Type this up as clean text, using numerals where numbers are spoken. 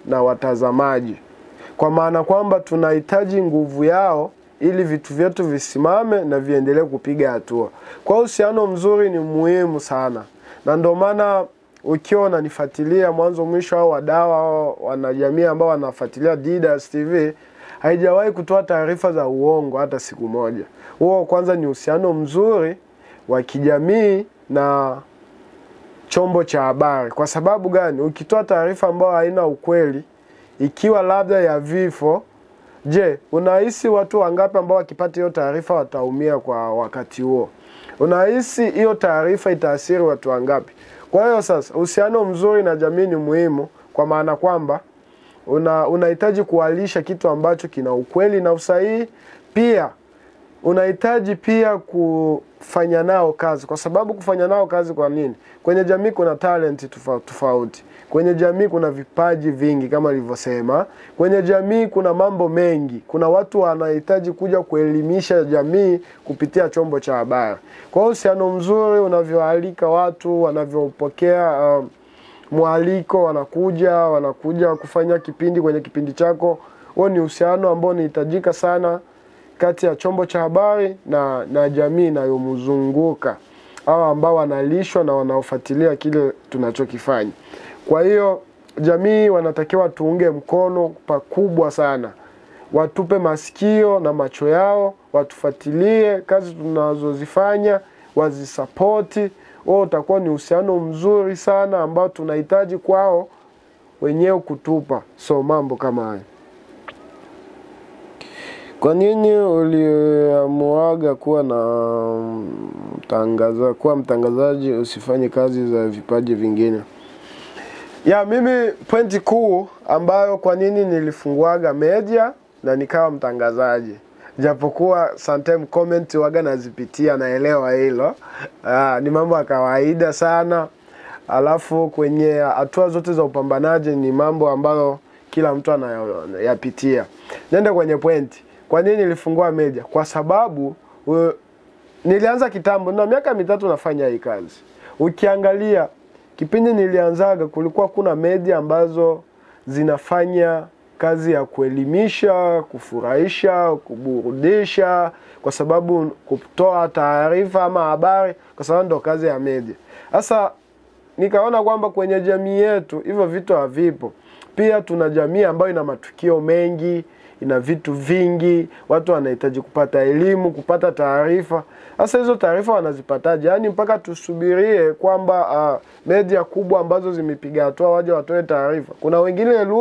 na watazamaji. Kwa maana kwamba tunahitaji nguvu yao ili vitu vyetu visimame na viendelee kupiga hatua. Kwa uhusiano mzuri ni muhimu sana. Na ndio maana ukiwa unanifuatilia mwanzo mwisho au wadau au wanajamii ambao wanafuatilia Didas TV, haijawahi kutoa taarifa za uongo hata siku moja. Huo kwanza ni uhusiano mzuri wa kijamii na chombo cha habari. Kwa sababu gani? Ukitoa taarifa ambayo haina ukweli, ikiwa labda ya vifo, je, unahisi watu wangapi ambao wakipata hiyo taarifa wataumia kwa wakati huo? Unahisi hiyo taarifa itaathiri watu wangapi? Kwa hiyo sasa uhusiano mzuri na jamii ni muhimu, kwa maana kwamba unahitaji kuwalisha kitu ambacho kina ukweli na usahihi. Pia unahitaji pia kufanya nao kazi. Kwa sababu kufanya nao kazi kwa nini? Kwenye jamii kuna talent tofauti. Kwenye jamii kuna vipaji vingi kama nilivyosema. Kwenye jamii kuna mambo mengi. Kuna watu wanahitaji kuja kuelimisha jamii kupitia chombo cha habari. Kwa uhusiano mzuri unavyoalika watu, wanavyopokea mwaliko, wanakuja kufanya kipindi kwenye kipindi chako. Huo ni uhusiano ambao unahitajika sana kati ya chombo cha habari na jamii inayomzunguka, au ambao wanalishwa na wanaofuatilia kile tunachokifanya. Kwa hiyo jamii wanatakiwa tuunge mkono pakubwa sana. Watupe masikio na macho yao, watufuatilie kazi tunazozifanya, wazisapoti. Huo utakuwa ni uhusiano mzuri sana ambao tunahitaji kwao wenyewe kutupa. So mambo kama haya. Kwa nini uliamuaga kuwa mtangazaji usifanye kazi za vipaji vingine? Ya mimi pointi kuu ambayo kwa nini nilifunguaga media na nikawa mtangazaji. Japokuwa sometime comment waga nazipitia, naelewa hilo. Ni mambo ya kawaida sana. Alafu kwenye hatua zote za upambanaji ni mambo ambayo kila mtu anayapitia. Nende kwenye pointi. Kwa nini nilifungua media? Kwa sababu nilianza kitambo, na miaka 3 nafanya hii kazi. Ukiangalia kipindi nilianzaga kulikuwa kuna media ambazo zinafanya kazi ya kuelimisha, kufurahisha, kuburudisha, kwa sababu kutoa taarifa ama habari, kwa sababu ndo kazi ya media. Sasa nikaona kwamba kwenye jamii yetu hivyo vitu havipo. Pia tuna jamii ambayo ina matukio mengi, ina vitu vingi, watu wanahitaji kupata elimu, kupata taarifa. Sasa hizo taarifa wanazipataje? Yaani mpaka tusubirie kwamba media kubwa ambazo zimepiga hatua waje watoe taarifa. Kuna wengine lugha